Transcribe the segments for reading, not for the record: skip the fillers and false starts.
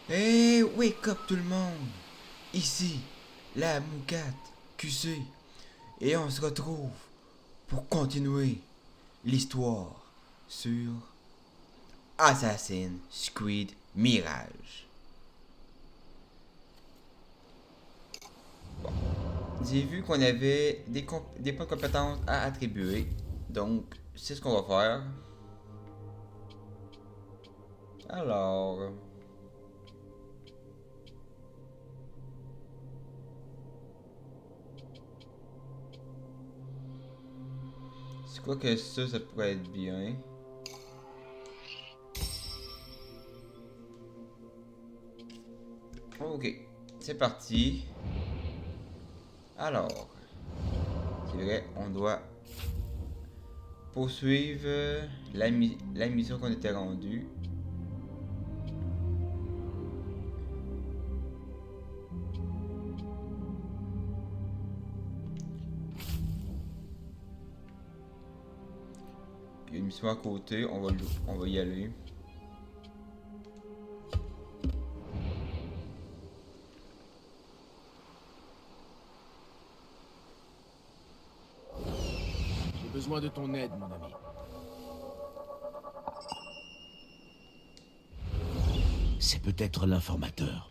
Hey, wake up tout le monde! Ici, la Moucate QC, et on se retrouve pour continuer l'histoire sur Assassin's Creed Mirage. J'ai vu qu'on avait des points de compétences à attribuer, donc c'est ce qu'on va faire. Alors, c'est quoi que ça pourrait être bien? Ok, c'est parti. Alors, c'est vrai, on doit poursuivre la mission qu'on était rendue. Il y a une mission à côté, on va y aller. J'ai besoin de ton aide, mon ami. C'est peut-être l'informateur.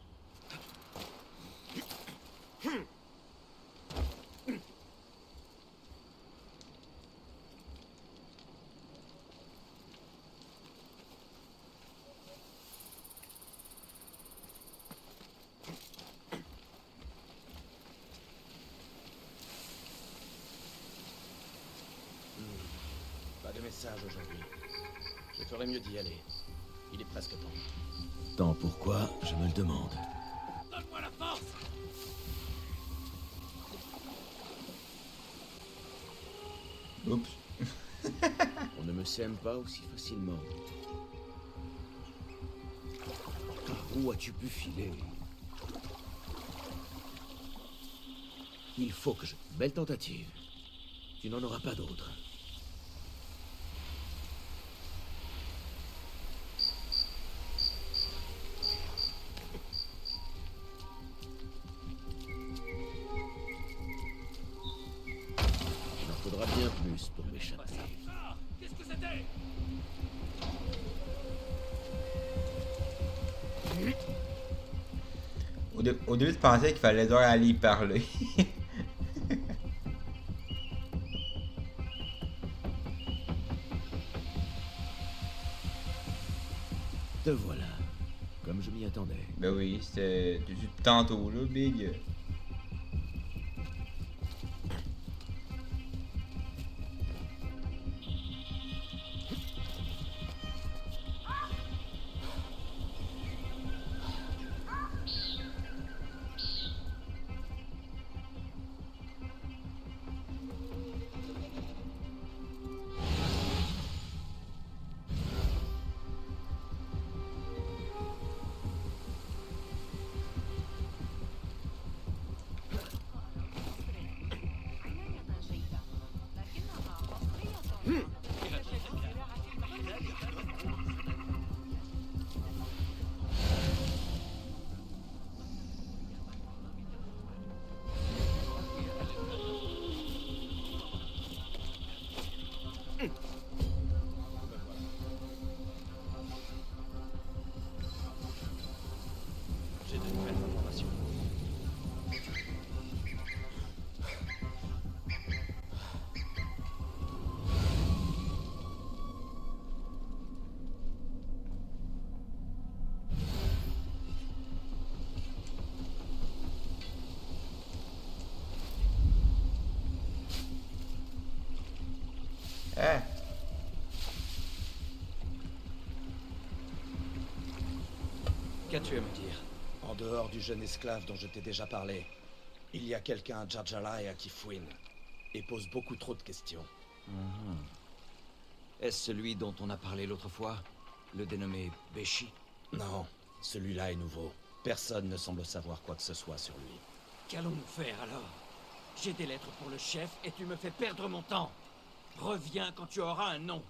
Pas de message aujourd'hui. Je ferais mieux d'y aller. Il est presque temps. Tant pourquoi, je me le demande. Donne-moi la force! Oups. On ne me sème pas aussi facilement. Par où as-tu pu filer? Il faut que je... Belle tentative. Tu n'en auras pas d'autre. Il en faudra bien plus pour m'échapper. Qu'est-ce que c'était? Au début, je pensais qu'il fallait devoir aller y parler. Te voilà. Comme je m'y attendais. Ben oui, c'était depuis tantôt, là, Big. J'ai de nouvelles informations. Ah, Qu'as-tu à me dire? En dehors du jeune esclave dont je t'ai déjà parlé, il y a quelqu'un à Jarjalaya qui fouine et pose beaucoup trop de questions. Est-ce celui dont on a parlé l'autre fois? Le dénommé Béchi? Non, celui-là est nouveau. Personne ne semble savoir quoi que ce soit sur lui. Qu'allons-nous faire alors? J'ai des lettres pour le chef et tu me fais perdre mon temps. Reviens quand tu auras un nom.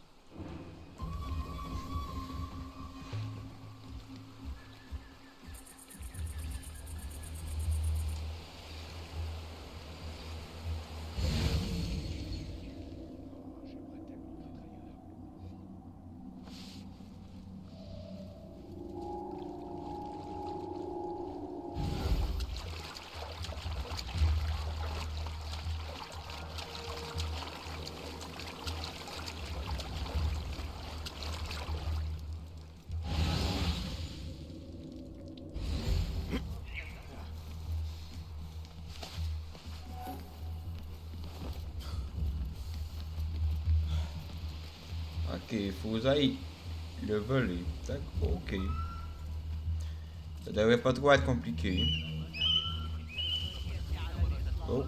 Ok, faut aller le voler. D'accord, ok. Ça devrait pas trop être compliqué. Oh.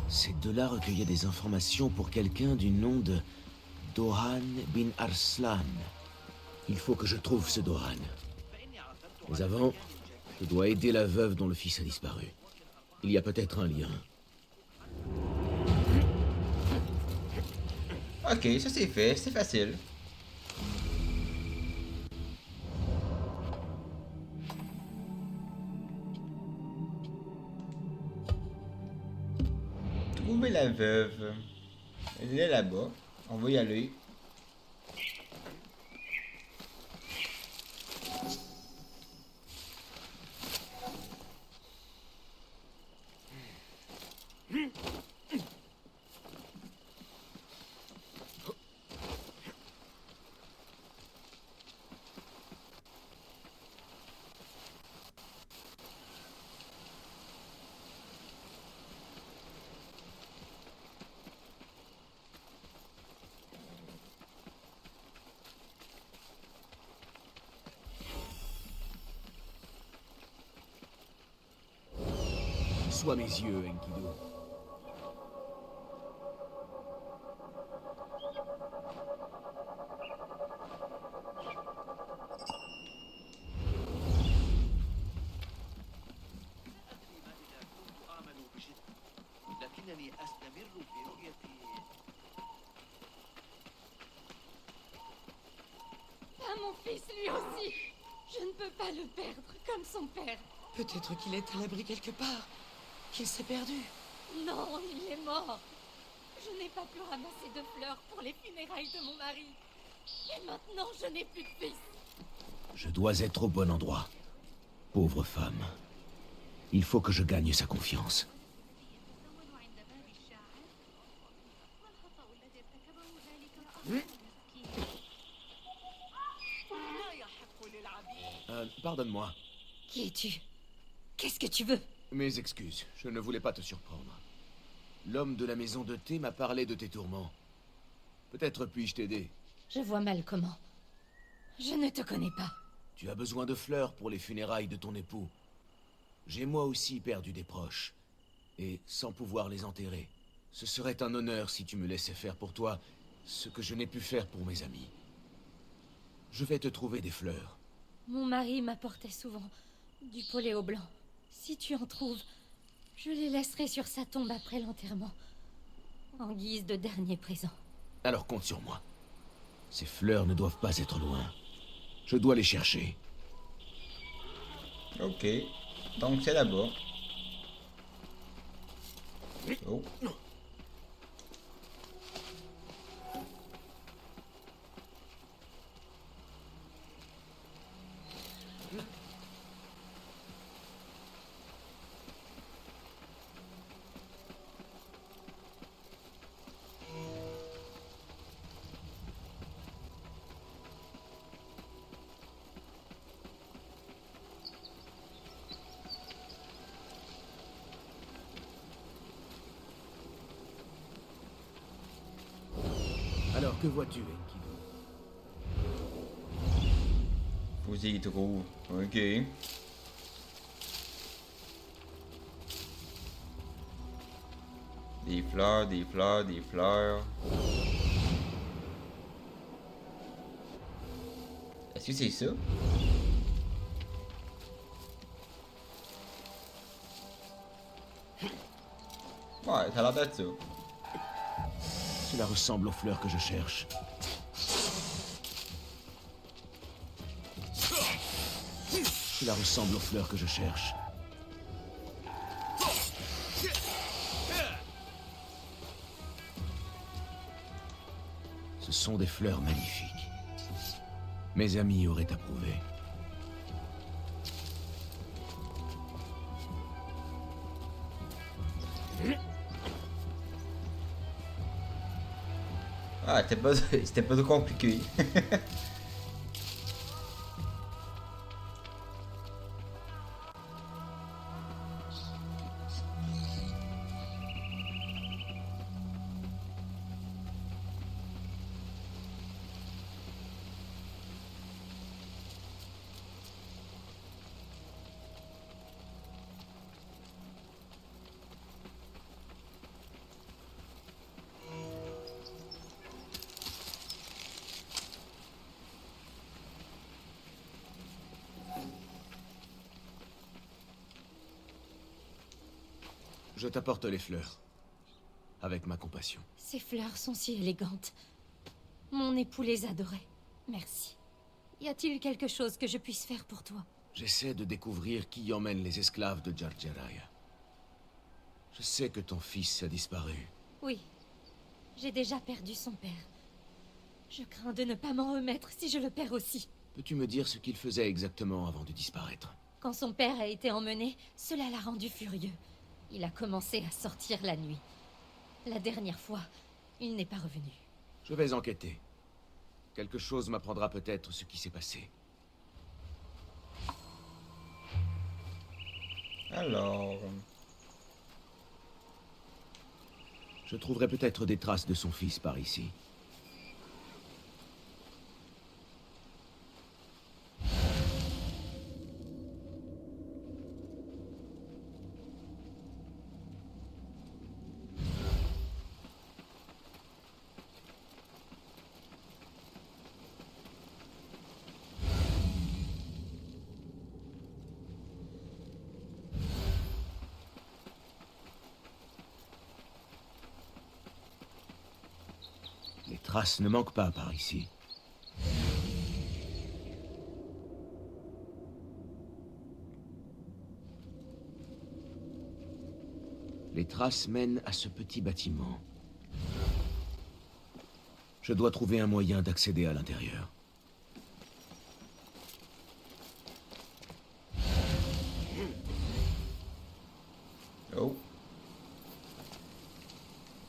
Ces deux-là recueillaient des informations pour quelqu'un du nom de Doran bin Arslan. Il faut que je trouve ce Doran. Mais avant, je dois aider la veuve dont le fils a disparu. Il y a peut-être un lien. Ok, ça c'est fait, c'est facile. Trouver la veuve. Elle est là-bas. On va y aller. Sois mes yeux, Enkidu. Ah, mon fils, lui aussi. Je ne peux pas le perdre comme son père. Peut-être qu'il est à l'abri quelque part. Qu'il s'est perdu. Non, il est mort. Je n'ai pas pu ramasser de fleurs pour les funérailles de mon mari. Et maintenant, je n'ai plus de fils. Je dois être au bon endroit. Pauvre femme. Il faut que je gagne sa confiance. Pardonne-moi. Qui es-tu? Qu'est-ce que tu veux? Mes excuses, je ne voulais pas te surprendre. L'homme de la maison de thé m'a parlé de tes tourments. Peut-être puis-je t'aider. Je vois mal comment. Je ne te connais pas. Tu as besoin de fleurs pour les funérailles de ton époux. J'ai moi aussi perdu des proches. Et sans pouvoir les enterrer. Ce serait un honneur si tu me laissais faire pour toi ce que je n'ai pu faire pour mes amis. Je vais te trouver des fleurs. Mon mari m'apportait souvent du poléo blanc. Si tu en trouves, je les laisserai sur sa tombe après l'enterrement, en guise de dernier présent. Alors compte sur moi. Ces fleurs ne doivent pas être loin. Je dois les chercher. Ok. Donc c'est là-bas. Oh. Alors que vois-tu, Enkidu? Faut y trouver. Ok. Des fleurs, des fleurs, des fleurs. Est-ce que c'est ça? Ouais, ça a l'air d'être ça. Cela ressemble aux fleurs que je cherche. Cela ressemble aux fleurs que je cherche. Ce sont des fleurs magnifiques. Mes amis auraient approuvé. Ah, c'était pas trop compliqué. Je t'apporte les fleurs. Avec ma compassion. Ces fleurs sont si élégantes. Mon époux les adorait. Merci. Y a-t-il quelque chose que je puisse faire pour toi? J'essaie de découvrir qui emmène les esclaves de Jar Jaraya. Je sais que ton fils a disparu. Oui. J'ai déjà perdu son père. Je crains de ne pas m'en remettre si je le perds aussi. Peux-tu me dire ce qu'il faisait exactement avant de disparaître? Quand son père a été emmené, cela l'a rendu furieux. Il a commencé à sortir la nuit. La dernière fois, il n'est pas revenu. Je vais enquêter. Quelque chose m'apprendra peut-être ce qui s'est passé. Alors... Je trouverai peut-être des traces de son fils par ici. Les traces ne manquent pas par ici. Les traces mènent à ce petit bâtiment. Je dois trouver un moyen d'accéder à l'intérieur. Oh.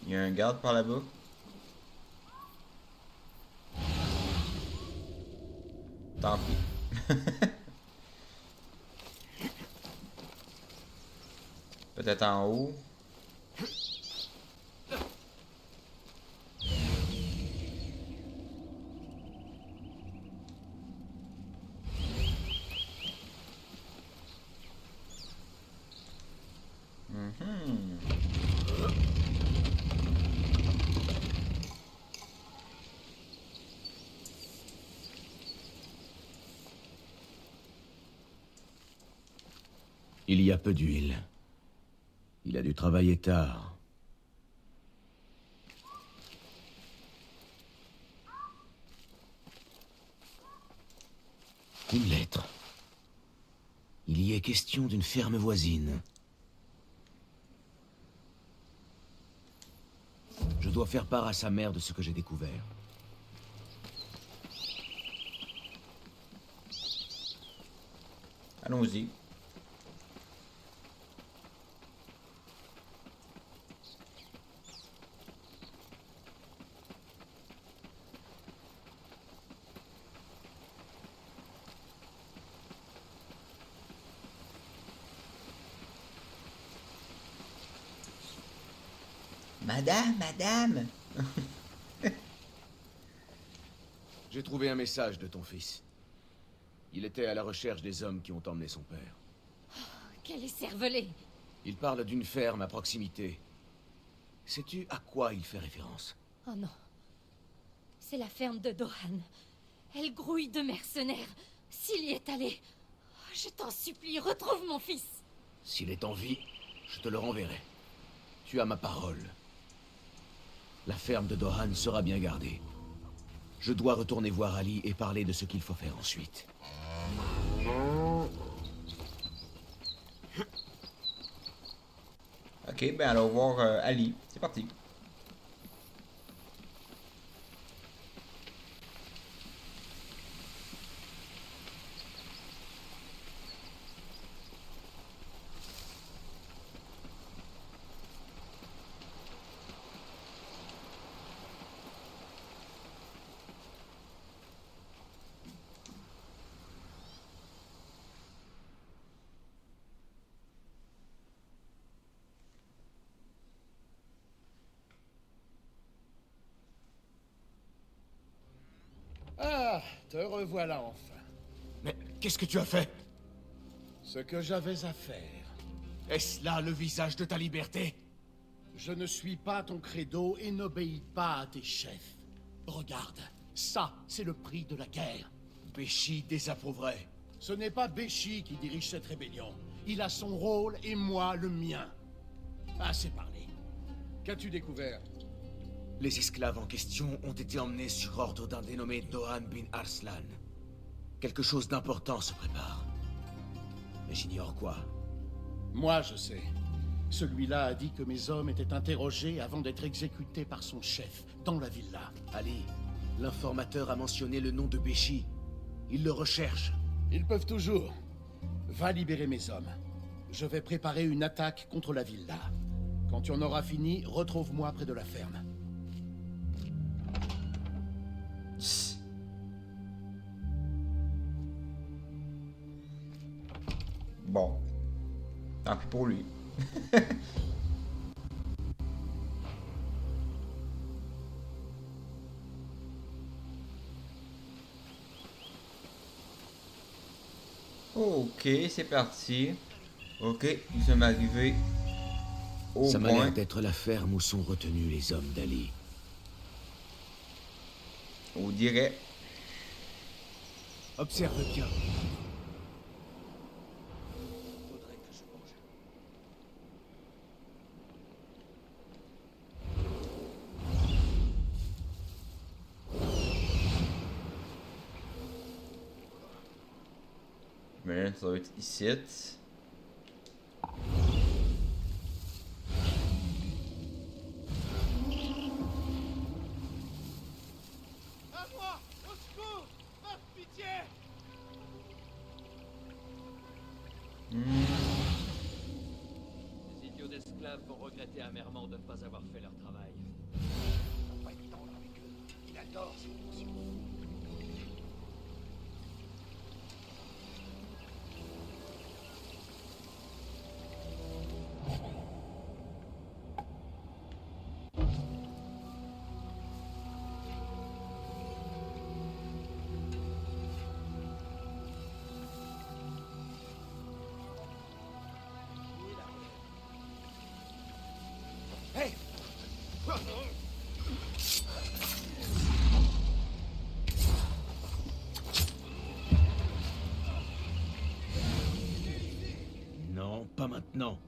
Il y a un garde par là-bas. Tant pis. Peut-être en haut. Il y a peu d'huile. Il a dû travailler tard. Une lettre. Il y est question d'une ferme voisine. Je dois faire part à sa mère de ce que j'ai découvert. Allons-y. Madame. J'ai trouvé un message de ton fils. Il était à la recherche des hommes qui ont emmené son père. Quel écervelé! Il parle d'une ferme à proximité. Sais-tu à quoi il fait référence? Oh non. C'est la ferme de Dohan. Elle grouille de mercenaires. S'il y est allé... Je t'en supplie, retrouve mon fils! S'il est en vie, je te le renverrai. Tu as ma parole. La ferme de Dohan sera bien gardée. Je dois retourner voir Ali et parler de ce qu'il faut faire ensuite. Ok, ben allons voir Ali. C'est parti. Ah, te revoilà enfin. Mais qu'est-ce que tu as fait? Ce que j'avais à faire. Est-ce là le visage de ta liberté? Je ne suis pas ton credo et n'obéis pas à tes chefs. Regarde, ça, c'est le prix de la guerre. Béchi désapprouverait. Ce n'est pas Béchi qui dirige cette rébellion. Il a son rôle et moi le mien. Assez parlé. Qu'as-tu découvert? Les esclaves en question ont été emmenés sur ordre d'un dénommé Dohan bin Arslan. Quelque chose d'important se prépare. Mais j'ignore quoi. Moi, je sais. Celui-là a dit que mes hommes étaient interrogés avant d'être exécutés par son chef, dans la villa. Ali, l'informateur a mentionné le nom de Béchi. Il le recherche. Ils peuvent toujours. Va libérer mes hommes. Je vais préparer une attaque contre la villa. Quand tu en auras fini, retrouve-moi près de la ferme. Bon. Tant pis pour lui. Ok, c'est parti. Ok, nous sommes arrivés au Ça m'a l'air point. d'être la ferme où sont retenus les hommes d'Ali. On dirait. Observe bien. Mais ça va être ici. À moi! Au secours! Par pitié! Les idiots d'esclaves vont regretter amèrement de ne pas avoir fait leur travail. Pas évident avec eux. Il adore ces fonctions. Non, pas maintenant.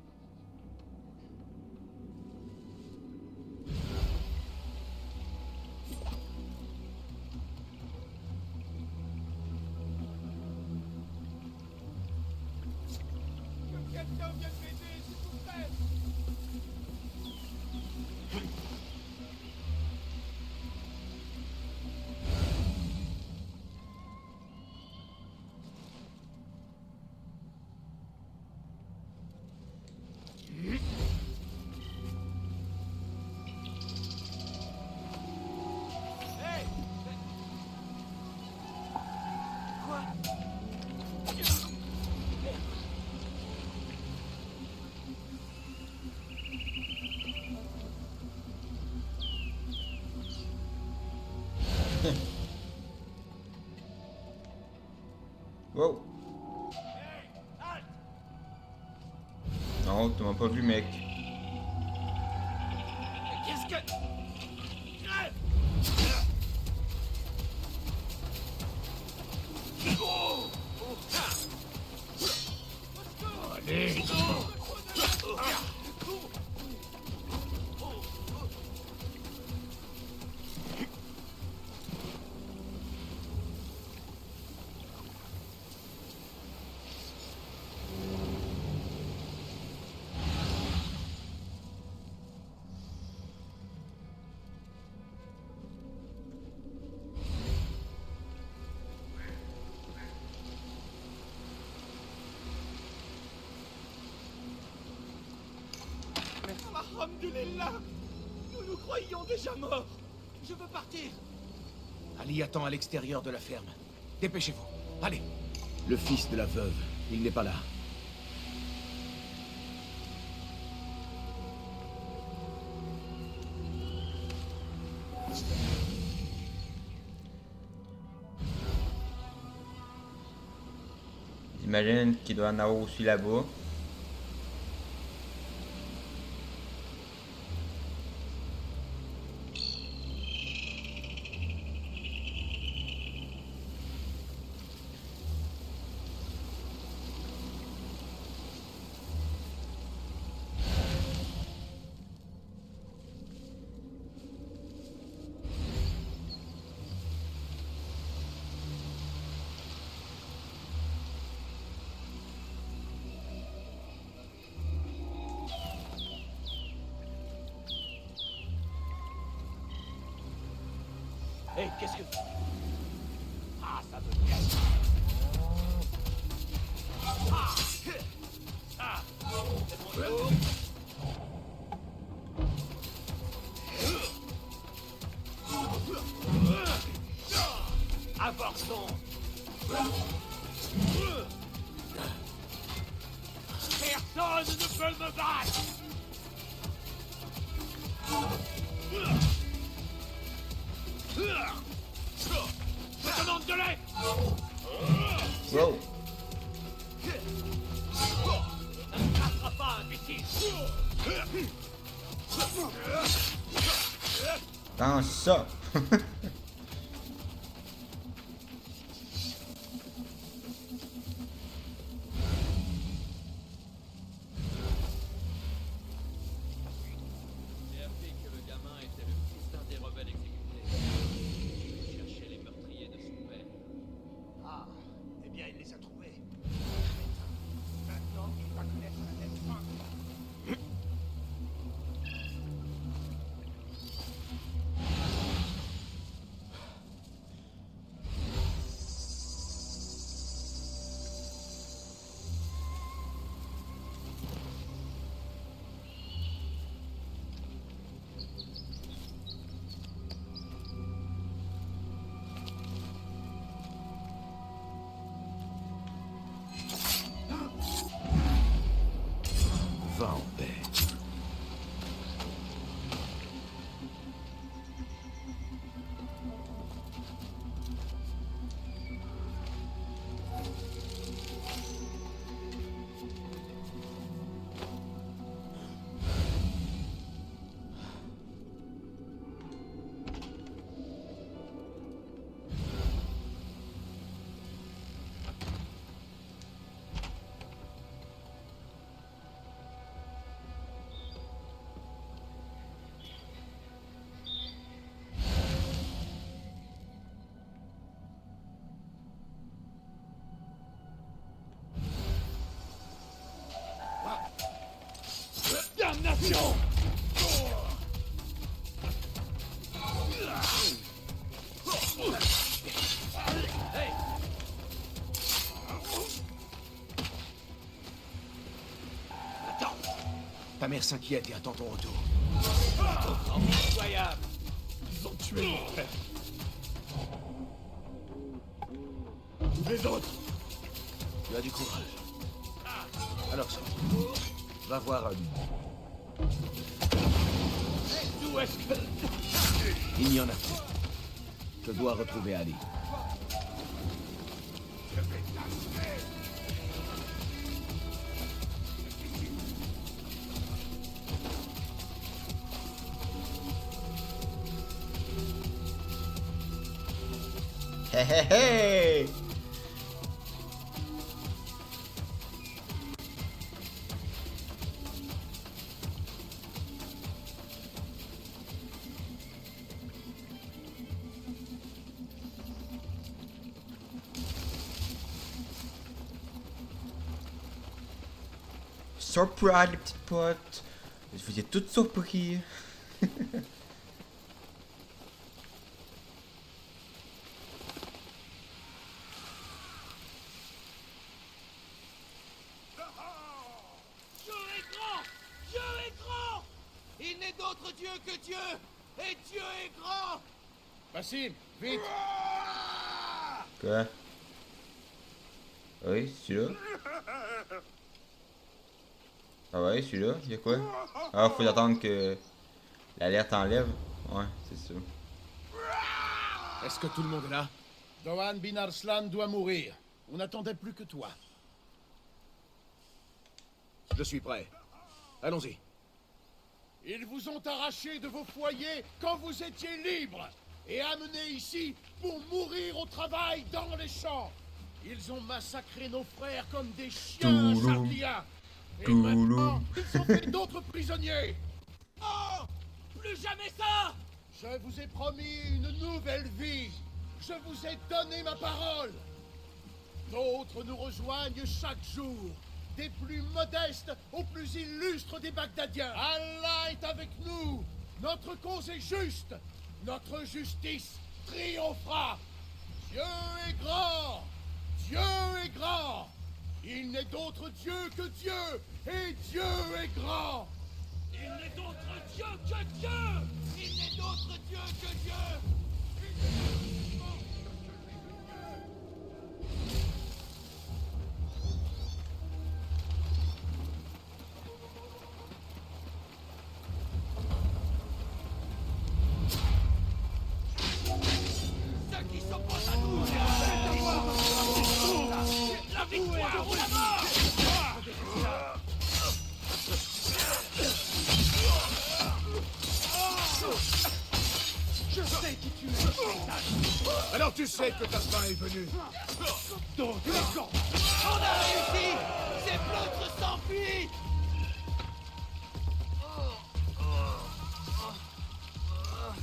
Quelqu'un vienne m'aider, s'il vous plaît! Wow. Non, tu m'as pas vu, mec. Qu'est-ce que... Alhamdulillah! Nous nous croyions déjà morts! Je veux partir! Ali attend à l'extérieur de la ferme. Dépêchez-vous. Allez. Le fils de la veuve, il n'est pas là. J'imagine qu'il doit en avoir aussi là-bas. Hé, qu'est-ce que... Ah, ça me casse. Ah, ah, c'est mon tour. Avorton. Personne ne peut me battre. Je demande de l'aide. Wow. Ça ne passera pas, imbécile. Dans ça. J'ai appris que le gamin était le fils d'un des rebelles exécutés. Il cherchait les meurtriers de son père. Ah, eh bien, il les a trouvés. Maintenant, il va connaître la même fin. Va en paix. Damnation! Hey! Attends. Ta mère s'inquiète et attend ton retour. Incroyable! Ils ont tué mon frère! Les autres! Tu as du courage. Alors ça. Va voir. D'où est-ce que... Il n'y en a plus. Je dois retrouver Ali. Hé hé hé. Surprise les petits potes. Je vous ai toutes surpris. Dieu est grand! Dieu est grand! Il n'est d'autre Dieu que Dieu! Et Dieu est grand! Basim, vite! Quoi? Oui, celui-là. Ah ouais, celui-là, y'a quoi? Ah, faut attendre que l'alerte enlève. Ouais, c'est ça. Est-ce que tout le monde est là? Dohan bin Arslan doit mourir. On n'attendait plus que toi. Je suis prêt. Allons-y. Ils vous ont arraché de vos foyers quand vous étiez libres et amenés ici pour mourir au travail dans les champs. Ils ont massacré nos frères comme des chiens à Sarkia. Et maintenant, ils ont fait d'autres prisonniers. Oh! Plus jamais ça! Je vous ai promis une nouvelle vie. Je vous ai donné ma parole. D'autres nous rejoignent chaque jour. Des plus modestes aux plus illustres des Bagdadiens. Allah est avec nous. Notre cause est juste. Notre justice triomphera. Dieu est grand. Dieu est grand. Il n'est d'autre Dieu que Dieu. Et Dieu est grand. Il n'est d'autre Dieu que Dieu. Il n'est d'autre Dieu que Dieu. Ceux qui s'opposent à nous, la victoire ou la mort. Je sais qui tu es, Satan. Alors tu sais que ta fin est venue. Donc, on a réussi. Ces pleutres s'enfuient.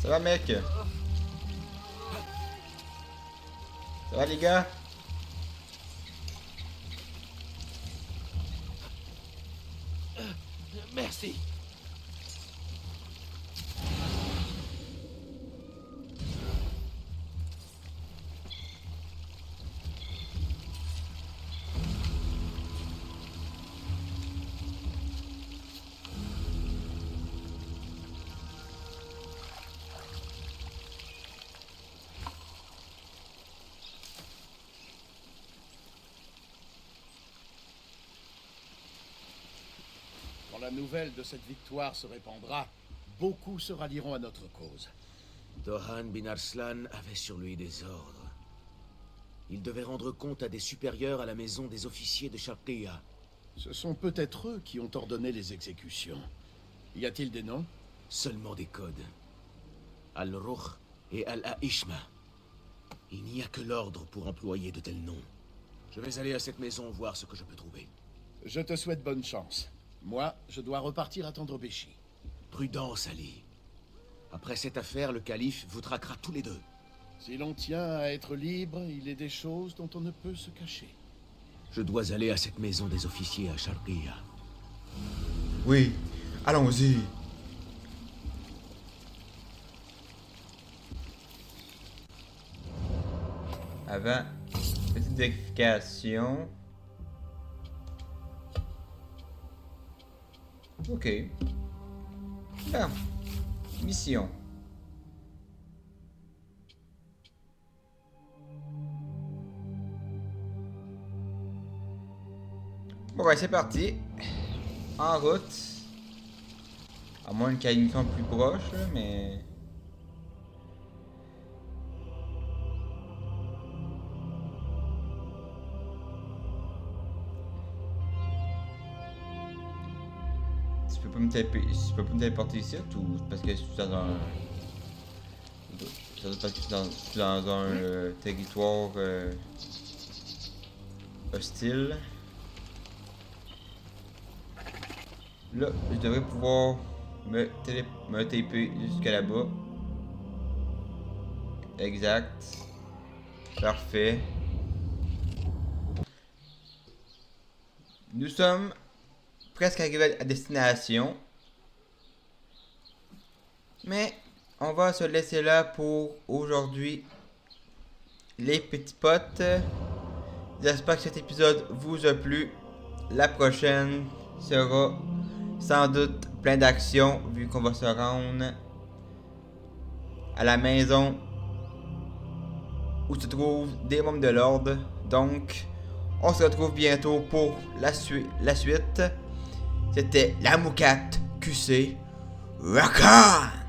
Ça va, mec? Ça va, les gars? Merci. Quand la nouvelle de cette victoire se répandra, beaucoup se rallieront à notre cause. Dohan bin Arslan avait sur lui des ordres. Il devait rendre compte à des supérieurs à la maison des officiers de Sharqiya. Ce sont peut-être eux qui ont ordonné les exécutions. Y a-t-il des noms? Seulement des codes. Al-Ruh et Al-Aishma. Il n'y a que l'ordre pour employer de tels noms. Je vais aller à cette maison voir ce que je peux trouver. Je te souhaite bonne chance. Moi, je dois repartir attendre Béchi. Prudence, Ali. Après cette affaire, le calife vous traquera tous les deux. Si l'on tient à être libre, il est des choses dont on ne peut se cacher. Je dois aller à cette maison des officiers à Sharqiya. Oui, allons-y. Avant, petite vérification. Ok. Ah, mission. Bon ouais, c'est parti. En route. À moins qu'il y ait une mission plus proche, là, mais... Tu peux pas me taper, tu peux pas me téléporter ici ou parce que je suis dans un... Ça doit parce que je suis dans un territoire hostile. Là, je devrais pouvoir me taper jusqu'à là-bas. Exact. Parfait. Nous sommes presque arrivés à destination. Mais on va se laisser là pour aujourd'hui. Les petits potes. J'espère que cet épisode vous a plu. La prochaine sera sans doute plein d'action vu qu'on va se rendre à la maison où se trouvent des membres de l'ordre. Donc, on se retrouve bientôt pour la suite. C'était la Moukat QC. Rock on!